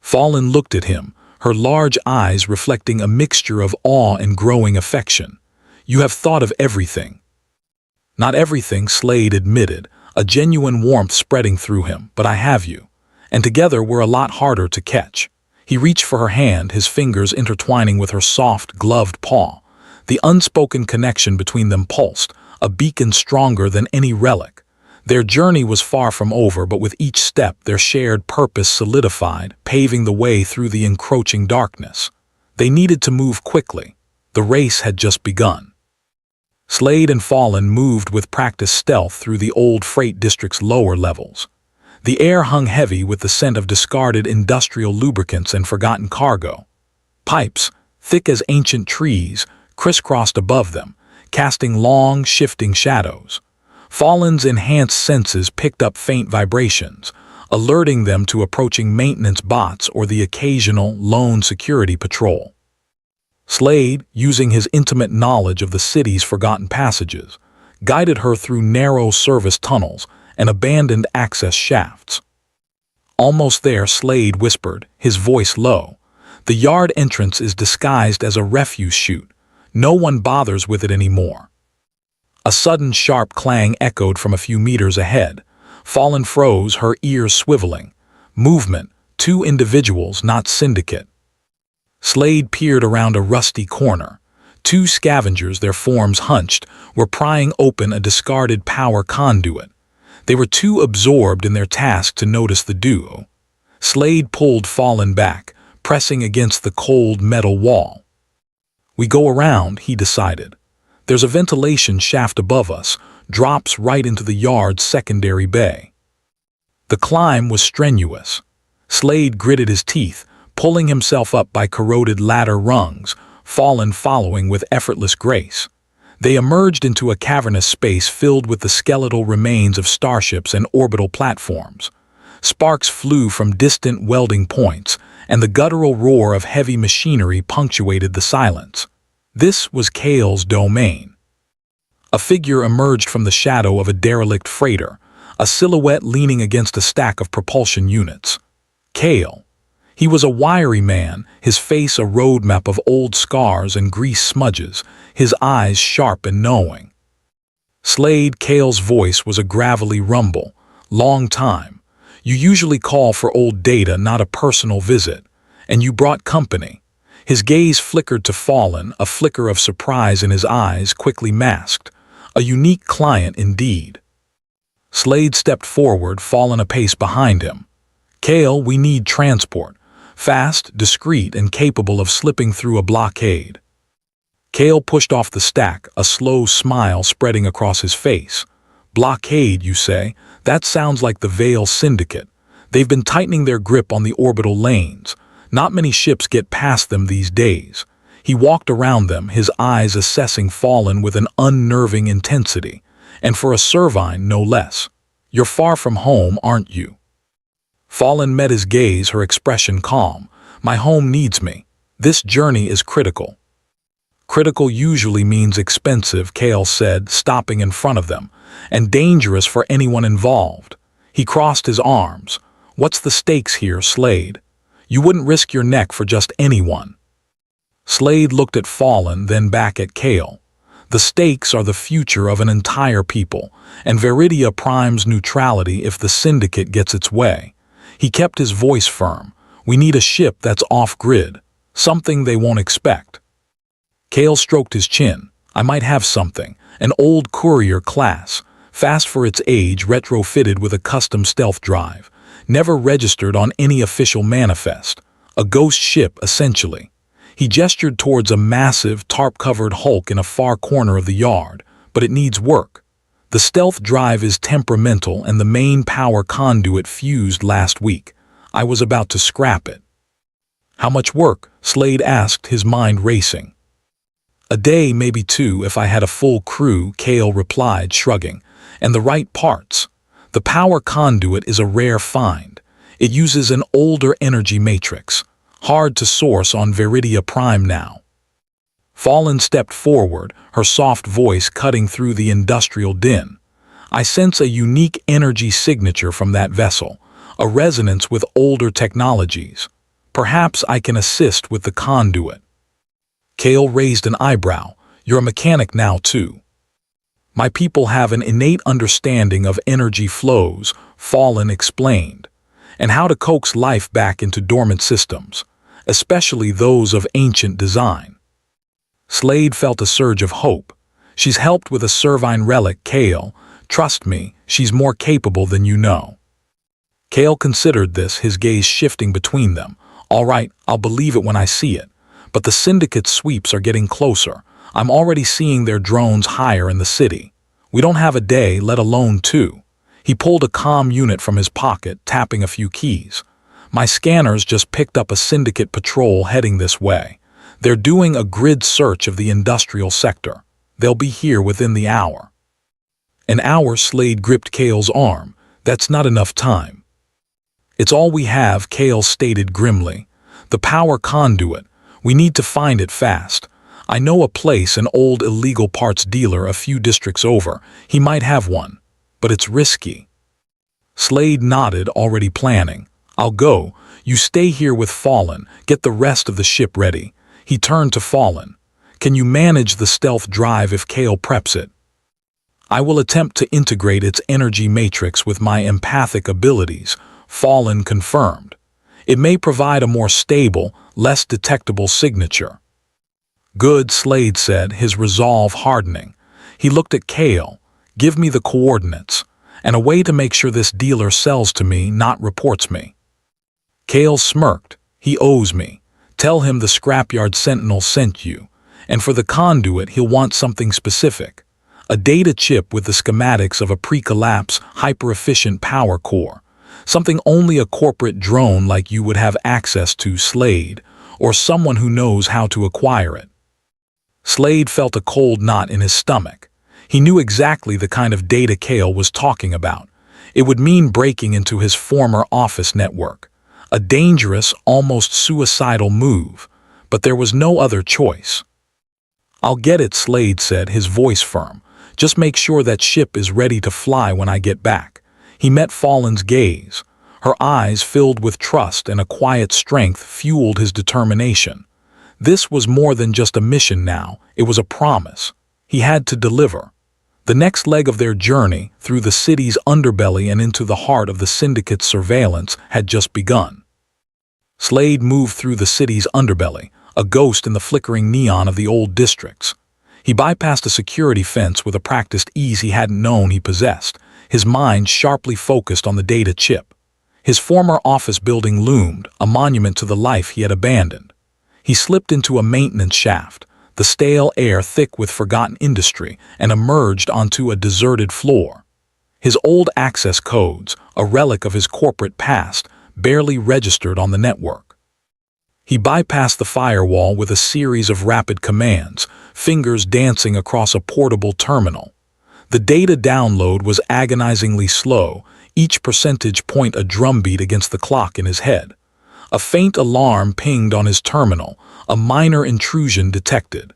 Fallen looked at him, her large eyes reflecting a mixture of awe and growing affection. "You have thought of everything." "Not everything," Slade admitted, a genuine warmth spreading through him, "but I have you. And together we're a lot harder to catch." He reached for her hand, his fingers intertwining with her soft, gloved paw. The unspoken connection between them pulsed, a beacon stronger than any relic. Their journey was far from over, but with each step their shared purpose solidified, paving the way through the encroaching darkness. They needed to move quickly. The race had just begun. Slade and Fallen moved with practiced stealth through the old freight district's lower levels. The air hung heavy with the scent of discarded industrial lubricants and forgotten cargo. Pipes, thick as ancient trees, crisscrossed above them, casting long, shifting shadows. Fallen's enhanced senses picked up faint vibrations, alerting them to approaching maintenance bots or the occasional lone security patrol. Slade, using his intimate knowledge of the city's forgotten passages, guided her through narrow service tunnels and abandoned access shafts. "Almost there," Slade whispered, his voice low. "The yard entrance is disguised as a refuse chute. No one bothers with it anymore." A sudden sharp clang echoed from a few meters ahead. Fallen froze, her ears swiveling. Movement, two individuals, not syndicate. Slade peered around a rusty corner. Two scavengers, their forms hunched, were prying open a discarded power conduit. They were too absorbed in their task to notice the duo. Slade pulled Fallen back, pressing against the cold metal wall. "We go around," he decided. "There's a ventilation shaft above us, drops right into the yard's secondary bay." The climb was strenuous. Slade gritted his teeth, pulling himself up by corroded ladder rungs, Fallen following with effortless grace. They emerged into a cavernous space filled with the skeletal remains of starships and orbital platforms. Sparks flew from distant welding points, and the guttural roar of heavy machinery punctuated the silence. This was Kale's domain. A figure emerged from the shadow of a derelict freighter, a silhouette leaning against a stack of propulsion units. Kale. He was a wiry man, his face a roadmap of old scars and grease smudges, his eyes sharp and knowing. "Slade," Kale's voice was a gravelly rumble. "Long time. You usually call for old data, not a personal visit. And you brought company." His gaze flickered to Fallen, a flicker of surprise in his eyes quickly masked. A unique client indeed. Slade stepped forward, Fallen a pace behind him. "Kale, we need transport. Fast, discreet, and capable of slipping through a blockade." Kale pushed off the stack, a slow smile spreading across his face. "Blockade, you say? That sounds like the Veil Syndicate. They've been tightening their grip on the orbital lanes. Not many ships get past them these days." He walked around them, his eyes assessing Fallen with an unnerving intensity. "And for a Servine, no less. You're far from home, aren't you?" Fallen met his gaze, her expression calm. "My home needs me. This journey is critical." "Critical usually means expensive," Kale said, stopping in front of them, "and dangerous for anyone involved." He crossed his arms. "What's the stakes here, Slade? You wouldn't risk your neck for just anyone." Slade looked at Fallen, then back at Kale. "The stakes are the future of an entire people, and Veridia Prime's neutrality if the Syndicate gets its way." He kept his voice firm. "We need a ship that's off-grid, something they won't expect." Kale stroked his chin. "I might have something. An old courier class, fast for its age, retrofitted with a custom stealth drive, never registered on any official manifest. A ghost ship, essentially." He gestured towards a massive, tarp-covered hulk in a far corner of the yard. "But it needs work. The stealth drive is temperamental and the main power conduit fused last week. I was about to scrap it." "How much work?" Slade asked, his mind racing. "A day, maybe two, if I had a full crew," Kale replied, shrugging. "And the right parts. The power conduit is a rare find. It uses an older energy matrix, hard to source on Veridia Prime now." Fallen stepped forward, her soft voice cutting through the industrial din. "I sense a unique energy signature from that vessel, a resonance with older technologies. Perhaps I can assist with the conduit." Kale raised an eyebrow. "You're a mechanic now, too." "My people have an innate understanding of energy flows," Fallen explained, "and how to coax life back into dormant systems, especially those of ancient design." Slade felt a surge of hope. "She's helped with a Servine relic, Kale. Trust me, she's more capable than you know." Kale considered this, his gaze shifting between them. "All right, I'll believe it when I see it. But the Syndicate's sweeps are getting closer. I'm already seeing their drones higher in the city. We don't have a day, let alone two." He pulled a comm unit from his pocket, tapping a few keys. "My scanners just picked up a Syndicate patrol heading this way. They're doing a grid search of the industrial sector. They'll be here within the hour." "An hour?" Slade gripped Kale's arm. "That's not enough time." "It's all we have," Kale stated grimly. "The power conduit. We need to find it fast. I know a place, an old illegal parts dealer a few districts over. He might have one. But it's risky." Slade nodded, already planning. "I'll go. You stay here with Fallen. Get the rest of the ship ready." He turned to Fallen. "Can you manage the stealth drive if Kale preps it?" I will attempt to integrate its energy matrix with my empathic abilities, Fallen confirmed. It may provide a more stable, less detectable signature. Good, Slade said, his resolve hardening. He looked at Kale. Give me the coordinates, and a way to make sure this dealer sells to me, not reports me. Kale smirked. He owes me. Tell him the Scrapyard Sentinel sent you, and for the conduit he'll want something specific. A data chip with the schematics of a pre-collapse, hyper-efficient power core. Something only a corporate drone like you would have access to, Slade, or someone who knows how to acquire it. Slade felt a cold knot in his stomach. He knew exactly the kind of data Kale was talking about. It would mean breaking into his former office network. A dangerous, almost suicidal move, but there was no other choice. I'll get it, Slade said, his voice firm. Just make sure that ship is ready to fly when I get back. He met Fallen's gaze. Her eyes, filled with trust and a quiet strength, fueled his determination. This was more than just a mission now, it was a promise. He had to deliver. The next leg of their journey, through the city's underbelly and into the heart of the Syndicate's surveillance, had just begun. Slade moved through the city's underbelly, a ghost in the flickering neon of the old districts. He bypassed a security fence with a practiced ease he hadn't known he possessed, his mind sharply focused on the data chip. His former office building loomed, a monument to the life he had abandoned. He slipped into a maintenance shaft, the stale air thick with forgotten industry, and emerged onto a deserted floor. His old access codes, a relic of his corporate past, barely registered on the network. He bypassed the firewall with a series of rapid commands, fingers dancing across a portable terminal. The data download was agonizingly slow, each percentage point a drumbeat against the clock in his head. A faint alarm pinged on his terminal, a minor intrusion detected.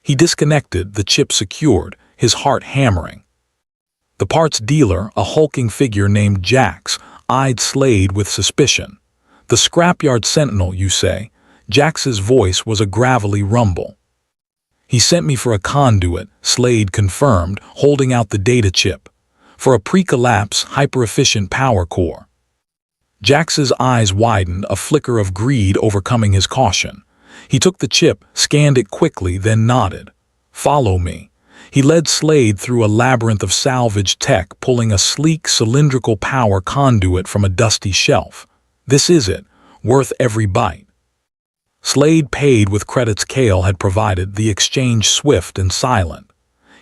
He disconnected, the chip secured, his heart hammering. The parts dealer, a hulking figure named Jax, eyed Slade with suspicion. The Scrapyard Sentinel, you say? Jax's voice was a gravelly rumble. He sent me for a conduit, Slade confirmed, holding out the data chip. For a pre-collapse, hyper-efficient power core. Jax's eyes widened, a flicker of greed overcoming his caution. He took the chip, scanned it quickly, then nodded. Follow me. He led Slade through a labyrinth of salvage tech, pulling a sleek, cylindrical power conduit from a dusty shelf. This is it, worth every bite. Slade paid with credits Kale had provided, the exchange swift and silent.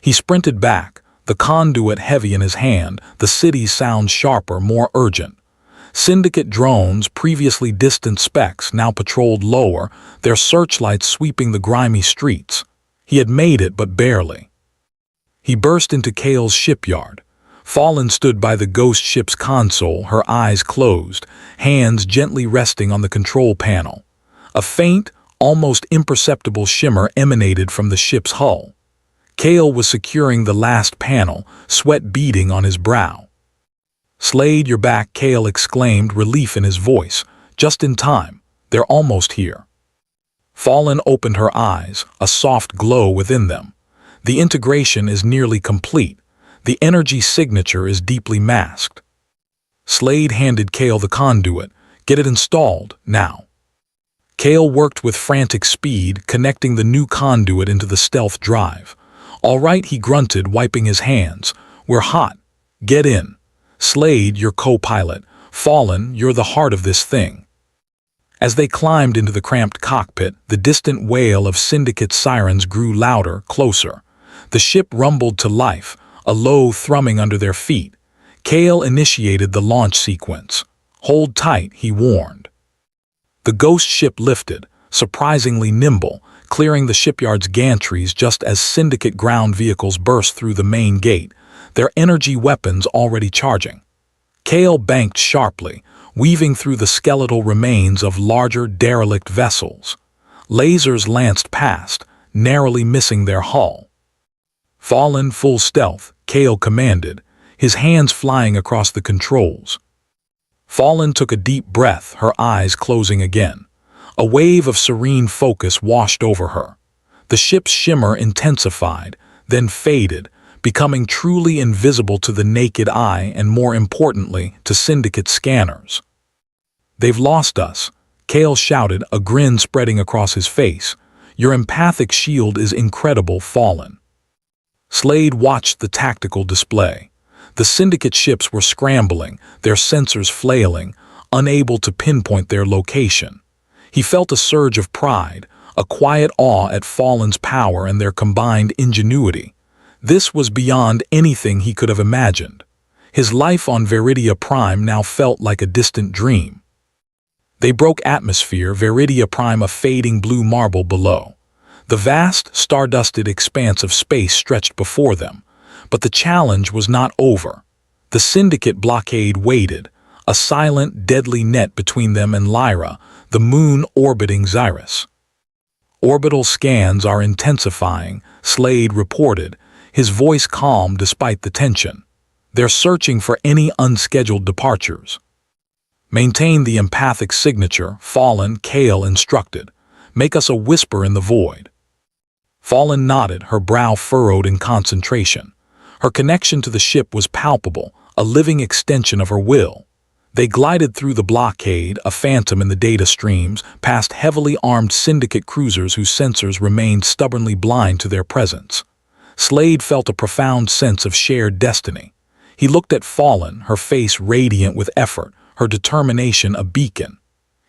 He sprinted back, the conduit heavy in his hand, the city's sound sharper, more urgent. Syndicate drones, previously distant specks, now patrolled lower, their searchlights sweeping the grimy streets. He had made it, but barely. He burst into Kale's shipyard. Fallen stood by the ghost ship's console, her eyes closed, hands gently resting on the control panel. A faint, almost imperceptible shimmer emanated from the ship's hull. Kale was securing the last panel, sweat beading on his brow. Slade, you're back, Kale exclaimed, relief in his voice. Just in time. They're almost here. Fallen opened her eyes, a soft glow within them. The integration is nearly complete. The energy signature is deeply masked. Slade handed Kale the conduit. Get it installed, now. Kale worked with frantic speed, connecting the new conduit into the stealth drive. All right, he grunted, wiping his hands. We're hot. Get in. Slade, your co-pilot. Fallen, you're the heart of this thing. As they climbed into the cramped cockpit, the distant wail of Syndicate sirens grew louder, closer. The ship rumbled to life, a low thrumming under their feet. Kale initiated the launch sequence. Hold tight, he warned. The ghost ship lifted, surprisingly nimble, clearing the shipyard's gantries just as Syndicate ground vehicles burst through the main gate, their energy weapons already charging. Kale banked sharply, weaving through the skeletal remains of larger derelict vessels. Lasers lanced past, narrowly missing their hull. Fallen full stealth, Kale commanded, his hands flying across the controls. Fallen took a deep breath, her eyes closing again. A wave of serene focus washed over her. The ship's shimmer intensified, then faded, becoming truly invisible to the naked eye and, more importantly, to Syndicate scanners. "They've lost us," Kale shouted, a grin spreading across his face. "Your empathic shield is incredible, Fallen." Slade watched the tactical display. The Syndicate ships were scrambling, their sensors flailing, unable to pinpoint their location. He felt a surge of pride, a quiet awe at Fallen's power and their combined ingenuity. This was beyond anything he could have imagined. His life on Veridia Prime now felt like a distant dream. They broke atmosphere, Veridia Prime a fading blue marble below. The vast, star-dusted expanse of space stretched before them. But the challenge was not over. The Syndicate blockade waited, a silent, deadly net between them and Lyra, the moon orbiting Xyrus. "Orbital scans are intensifying," Slade reported, his voice calm despite the tension. "They're searching for any unscheduled departures." "Maintain the empathic signature," Fallen, Kale instructed. "Make us a whisper in the void." Fallen nodded, her brow furrowed in concentration. Her connection to the ship was palpable, a living extension of her will. They glided through the blockade, a phantom in the data streams, past heavily armed Syndicate cruisers whose sensors remained stubbornly blind to their presence. Slade felt a profound sense of shared destiny. He looked at Fallen, her face radiant with effort, her determination a beacon.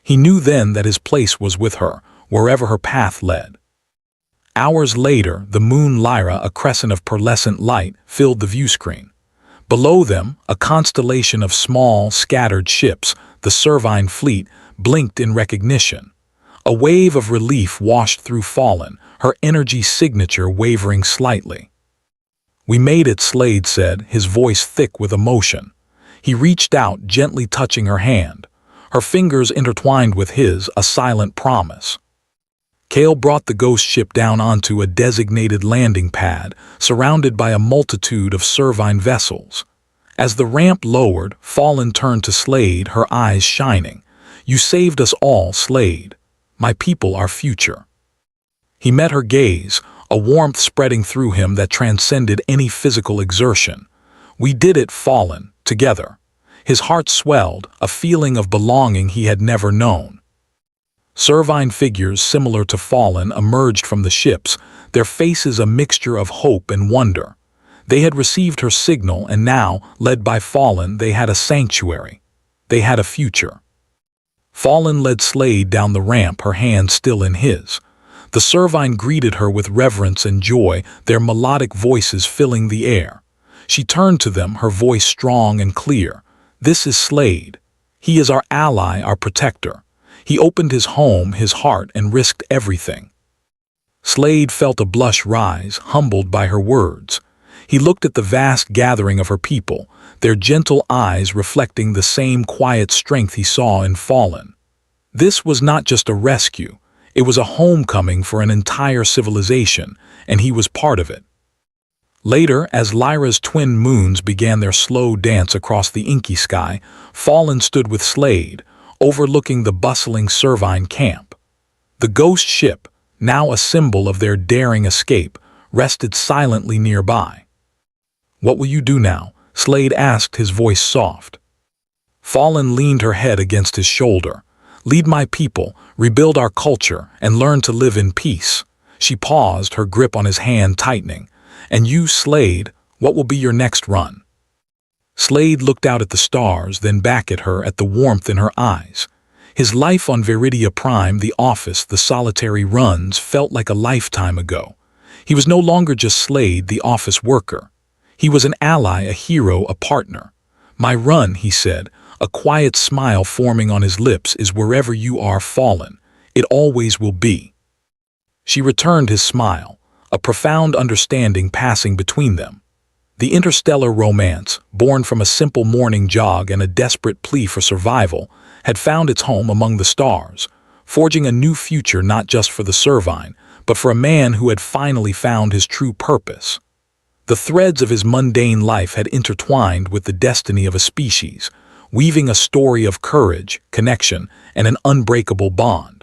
He knew then that his place was with her, wherever her path led. Hours later, the moon Lyra, a crescent of pearlescent light, filled the viewscreen. Below them, a constellation of small, scattered ships, the Servine fleet, blinked in recognition. A wave of relief washed through Fallen, her energy signature wavering slightly. "We made it," Slade said, his voice thick with emotion. He reached out, gently touching her hand. Her fingers intertwined with his, a silent promise. Kale brought the ghost ship down onto a designated landing pad, surrounded by a multitude of Servine vessels. As the ramp lowered, Fallen turned to Slade, her eyes shining. "You saved us all, Slade. My people, our future." He met her gaze, a warmth spreading through him that transcended any physical exertion. "We did it, Fallen, together." His heart swelled, a feeling of belonging he had never known. Servine figures similar to Fallen emerged from the ships, their faces a mixture of hope and wonder. They had received her signal, and now, led by Fallen, they had a sanctuary. They had a future. Fallen led Slade down the ramp, her hand still in his. The Servine greeted her with reverence and joy, their melodic voices filling the air. She turned to them, her voice strong and clear. "This is Slade. He is our ally, our protector. He opened his home, his heart, and risked everything." Slade felt a blush rise, humbled by her words. He looked at the vast gathering of her people, their gentle eyes reflecting the same quiet strength he saw in Fallen. This was not just a rescue, it was a homecoming for an entire civilization, and he was part of it. Later, as Lyra's twin moons began their slow dance across the inky sky, Fallen stood with Slade, overlooking the bustling Servine camp. The ghost ship, now a symbol of their daring escape, rested silently nearby. "What will you do now?" Slade asked, his voice soft. Fallen leaned her head against his shoulder. "Lead my people, rebuild our culture, and learn to live in peace." She paused, her grip on his hand tightening. "And you, Slade, what will be your next run?" Slade looked out at the stars, then back at her, at the warmth in her eyes. His life on Veridia Prime, the office, the solitary runs, felt like a lifetime ago. He was no longer just Slade, the office worker. He was an ally, a hero, a partner. "My run," he said, a quiet smile forming on his lips, "is wherever you are, Fallen. It always will be." She returned his smile, a profound understanding passing between them. The interstellar romance, born from a simple morning jog and a desperate plea for survival, had found its home among the stars, forging a new future not just for the Servine, but for a man who had finally found his true purpose. The threads of his mundane life had intertwined with the destiny of a species, weaving a story of courage, connection, and an unbreakable bond.